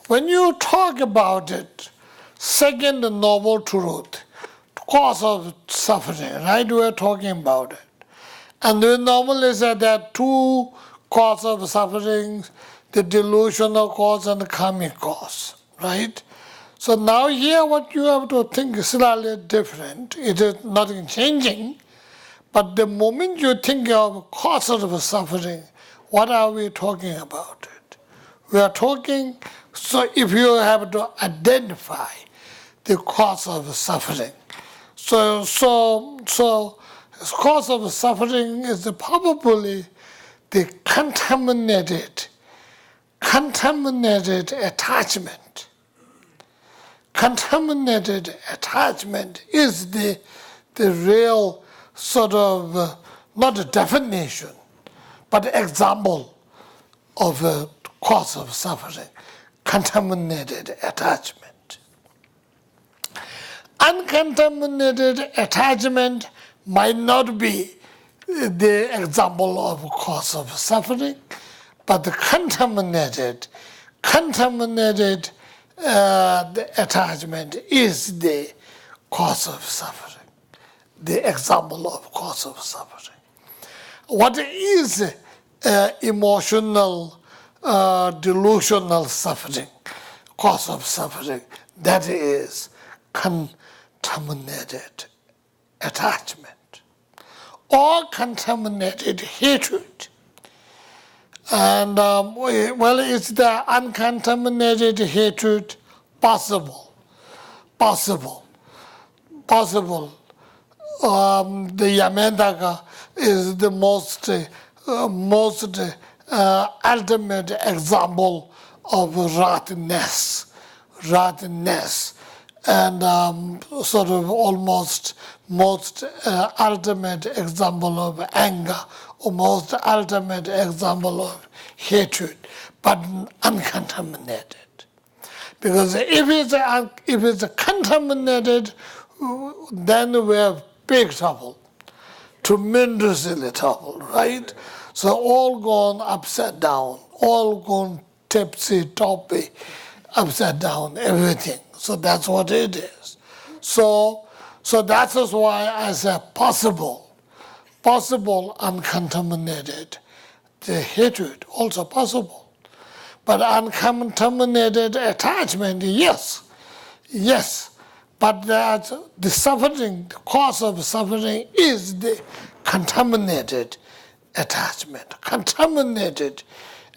when you talk about it, second noble truth, cause of suffering, right? We're talking about it. And the normal is that there are two causes of suffering, the delusional cause and the karmic cause, right? So now here what you have to think is slightly different. It is nothing changing, but the moment you think of causes of suffering, what are we talking about it? We are talking, so if you have to identify the cause of suffering. So cause of suffering is probably the contaminated attachment. Contaminated attachment is the real sort of, not a definition, but example of a cause of suffering. Contaminated attachment. Uncontaminated attachment might not be the example of cause of suffering, but the contaminated the attachment is the cause of suffering, the example of cause of suffering. What is emotional, delusional suffering, cause of suffering? That is contaminated attachment or contaminated hatred. And well, is the uncontaminated hatred possible? Possible. The Yamantaka is the most ultimate example of wrathness, and sort of almost most ultimate example of anger, or most ultimate example of hatred, but uncontaminated. Because if it's contaminated, then we have big trouble, tremendously trouble, right? So all gone upside down, all gone tipsy-toppy, upside down, everything. So that's what it is. So that is why I say possible uncontaminated. The hatred also possible. But uncontaminated attachment, yes. But that the suffering, the cause of suffering is the contaminated attachment, contaminated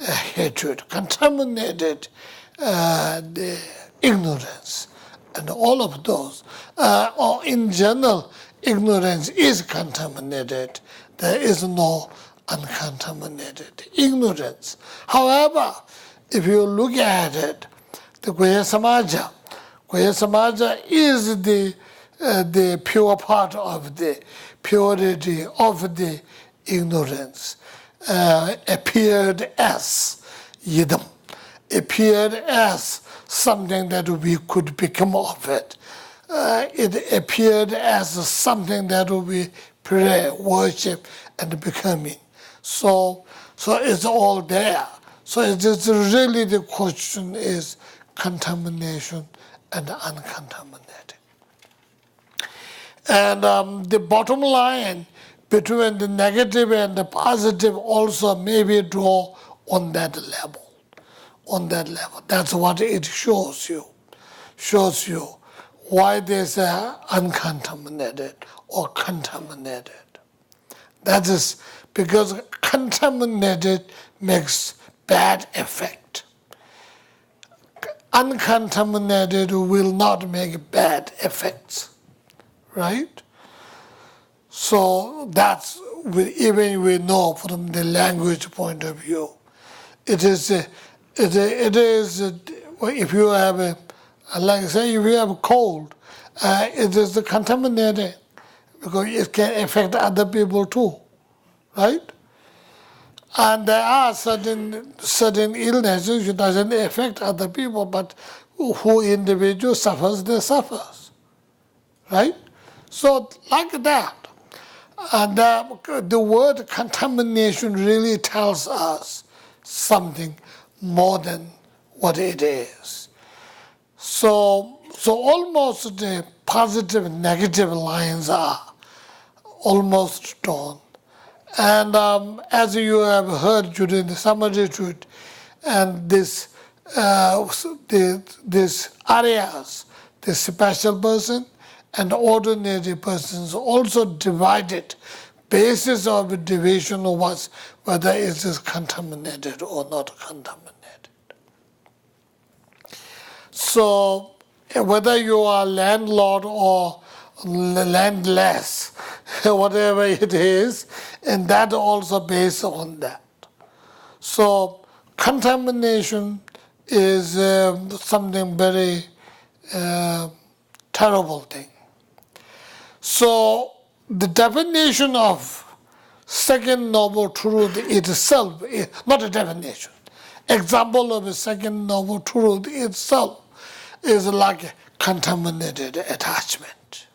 hatred, contaminated the ignorance, and all of those. Or in general, ignorance is contaminated. There is no uncontaminated ignorance. However, if you look at it, the Guhya Samaja is the pure part of the purity of the ignorance, appeared as yidam, appeared as something that we could become of it. It appeared as something that we pray, worship, and becoming. So it's all there. So it is really the question is contamination and uncontaminated. And the bottom line between the negative and the positive also maybe draw on that level. That's what it shows you. Why there's uncontaminated or contaminated. That is because contaminated makes bad effect. Uncontaminated will not make bad effects, right? So that's even we know from the language point of view. It is if you have like say if you have a cold, it is contaminated because it can affect other people too, right? And there are certain illnesses which doesn't affect other people, but who individual suffers, they suffers, right? So like that. And the word contamination really tells us something more than what it is. So almost the positive and negative lines are almost drawn. And as you have heard during the summer retreat, and these areas, the special person and ordinary persons also divided. Basis of division was whether it is contaminated or not contaminated. So whether you are landlord or landless, whatever it is, and that also based on that. So contamination is something very terrible thing. So the definition of second noble truth itself, not a definition, example of a second noble truth itself is like contaminated attachment.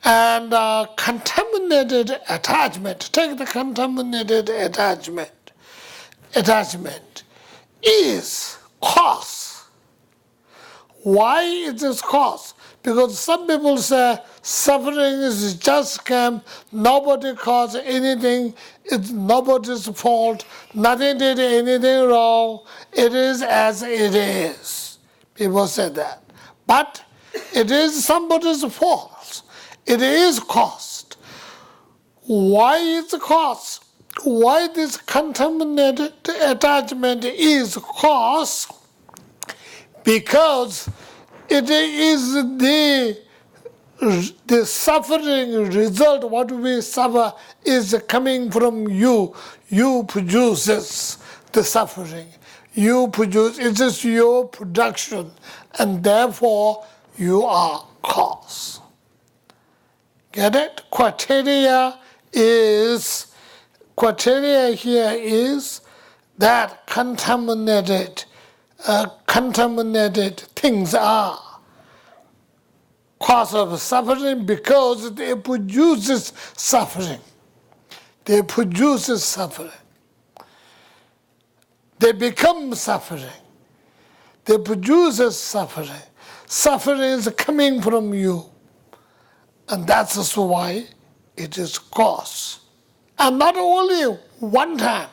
And contaminated attachment, take the contaminated attachment is cause. Why it is cause? Because some people say suffering is just scam, nobody caused anything, it's nobody's fault, nothing did anything wrong, it is as it is. People say that. But it is somebody's fault. It is caused. Why is it caused? Why this contaminated attachment is caused? Because it is the suffering result, what we suffer is coming from you. You produces the suffering. You produce, it is your production, and therefore you are cause. Get it? Criteria here is that contaminated things are cause of suffering because they produces suffering. They produces suffering. They become suffering. They produces suffering. Suffering is coming from you. And that's why it is cause. And not only one time.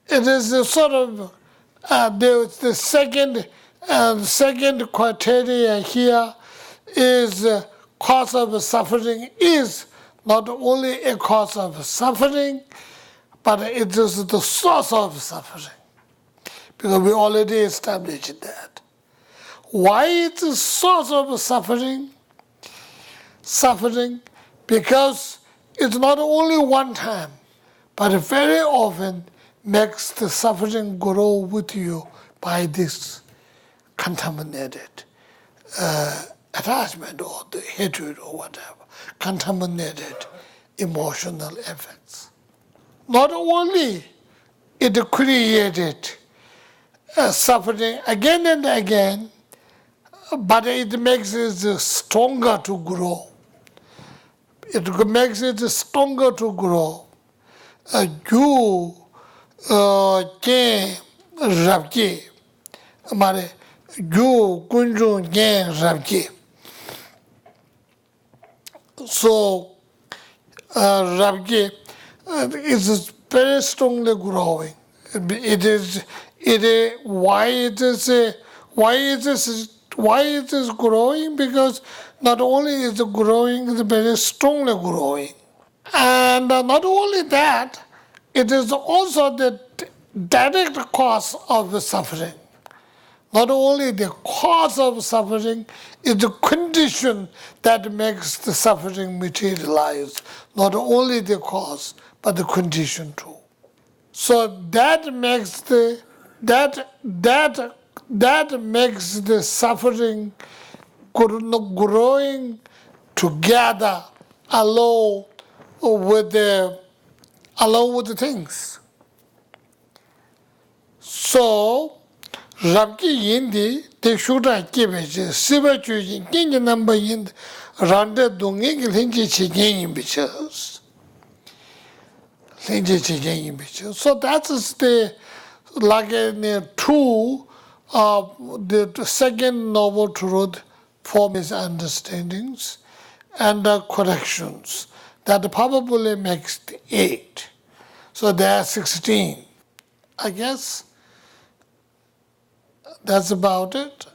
It is a sort of the second criteria here is cause of suffering is not only a cause of suffering, but it is the source of suffering. Because we already established that. Why it is source of suffering? Suffering because it's not only one time, but very often makes the suffering grow with you by this contaminated attachment or the hatred or whatever, contaminated emotional effects. Not only it created suffering again and again, but it makes it stronger to grow. It makes it stronger to grow. You can rabji, mare you kunjung can rabji. So rabji is very strongly growing. Why it is growing? Because not only is it growing, it's very strongly growing. And not only that, it is also the direct cause of the suffering. Not only the cause of suffering, is the condition that makes the suffering materialize. Not only the cause, but the condition too. So that makes the suffering growing together along with the things. So Rabki yindi te shura kebeje siba chuyin kinja number yind randa dungi linji chigen bichos. So that is like in two, the second noble truth, four misunderstandings, and corrections. That probably makes 8. So there are 16. I guess that's about it.